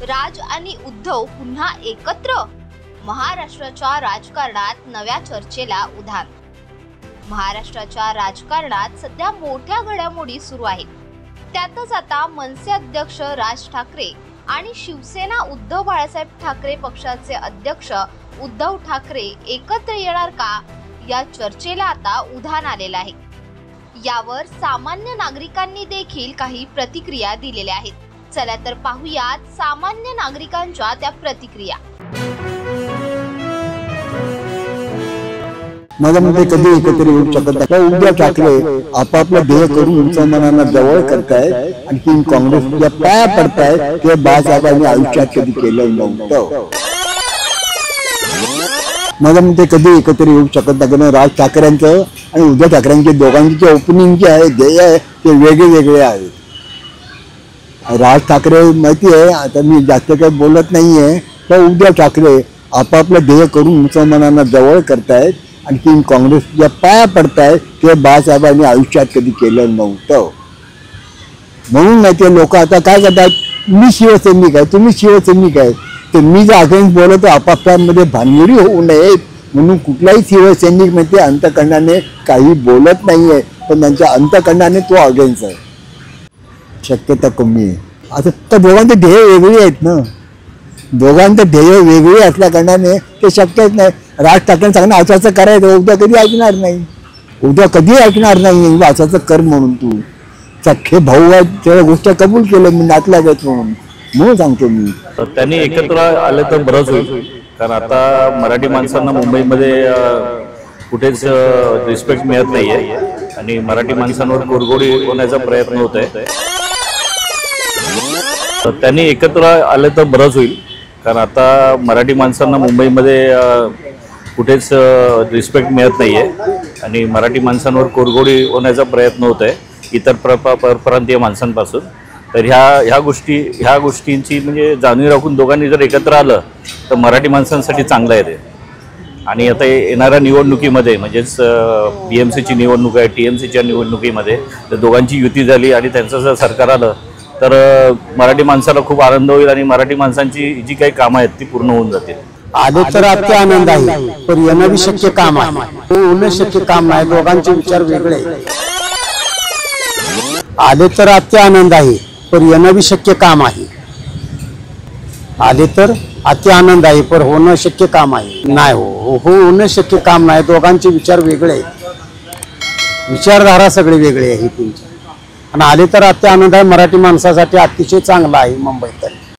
राज आणि उद्धव पुन्हा एकत्र? महाराष्ट्राच्या राजकारणात नव्या चर्चेला उधाण। महाराष्ट्राच्या राजकारणात सध्या मोठ्या घडामोडी सुरू आहेत। त्यातच आता मनसे अध्यक्ष राज ठाकरे आणि शिवसेना उद्धव बाळासाहेब ठाकरे पक्षाचे अध्यक्ष उद्धव ठाकरे एकत्र येणार का, या चर्चेला आता उधाण आलेलं आहे। यावर सामान्य नागरिकांनी देखील काही प्रतिक्रिया दिलेल्या आहेत। चला तर पाहूयात सामान्य नागरिकांच्या त्या प्रतिक्रिया। माझ्या मते कधी एकत्र येऊ शकत नाही। उद्धव ठाकरे आपापलं ध्येय करून मुसलमानांना जवळ करतायत, आणखी काँग्रेसच्या पाया पडतायत। ते बाळासाहेबांनी आयुष्यात कधी केलं नव्हतं। माझ्या मते कधी एकत्र येऊ शकत नाही। राज ठाकरेंचं आणि उद्धव ठाकरेंचे दोघांची जे ओपनिंग जे आहे, ध्येय आहे, ते वेगळे वेगळे आहेत। राज ठाकरे माहिती आहे, आता मी जास्त काही बोलत नाहीये, तर उद्धव ठाकरे आपापलं ध्येय करून मुसलमानांना जवळ करतायत, आणखी काँग्रेसच्या पाया पडतायत। ते बाळासाहेबांनी आयुष्यात कधी केलं नव्हतं। म्हणून माहिती लोक आता काय करतात, मी शिवसैनिक आहे, तुम्ही शिवसैनिक आहे, तर मी जर अगेन्स्ट बोलतो आपापल्यामध्ये भानगडी होऊ नयेत म्हणून कुठलाही शिवसैनिक म्हणजे अंतकरणाने काही बोलत नाहीये, पण त्यांच्या अंतकरणाने तो अगेन्स्ट आहे। शक्यता कमी आहे। आता तर दोघांचे ध्येय वेगळी आहेत ना, दोघांचे ध्येय वेगळी असल्या कारणाने ते शक्यच नाही। राज ठाकरे सांगणं असं करायचं, उद्या कधी ऐकणार नाही, उद्या कधी ऐकणार नाही असं कर म्हणून। तू सख्खे भाऊ आहेत, त्या गोष्ट कबूल केलं मी, नातला घेत म्हणून सांगतो मी। त्यांनी एकत्र आले तर बरंच होईल, कारण आता मराठी माणसांना मुंबईमध्ये कुठेच रिस्पेक्ट मिळत नाहीये आणि मराठी माणसांवर कुरघोडी होण्याचा प्रयत्न होत आहे। त्यांनी एकत्र आले तर बरंच होईल, कारण आता मराठी माणसांना मुंबईमध्ये कुठेच रिस्पेक्ट मिळत नाहीये आणि मराठी माणसांवर कुरघोडी होण्याचा प्रयत्न होत आहे इतर परप्रांतीय माणसांपासून। तर ह्या गोष्टींची म्हणजे जाणीव राखून दोघांनी जर एकत्र आलं तर मराठी माणसांसाठी चांगलं आहे ते। आणि आता येणाऱ्या निवडणुकीमध्ये म्हणजेच BMCची निवडणूक आहे, TMCच्या निवडणुकीमध्ये तर दोघांची युती झाली आणि त्यांचं जर सरकार आलं तर मराठी माणसाला खूप आनंद होईल आणि मराठी माणसांची जी काही कामं आहेत ती पूर्ण होऊन जातील। आले तर अति आनंद आहे, पण येणं बी शक्य काम आहे, होणं शक्य काम नाही। दोघांचे विचार वेगळे। आले तर अति आनंद आहे, पण येणं बी शक्य काम आहे। आले तर अति आनंद आहे, पण होणं शक्य काम आहे नाही, होणं शक्य काम नाही। दोघांचे विचार वेगळे, विचारधारा सगळे वेगळे आहे तुमची। आणि आले तर अति आनंद आहे, मराठी माणसासाठी अतिशय चांगला आहे मुंबईत।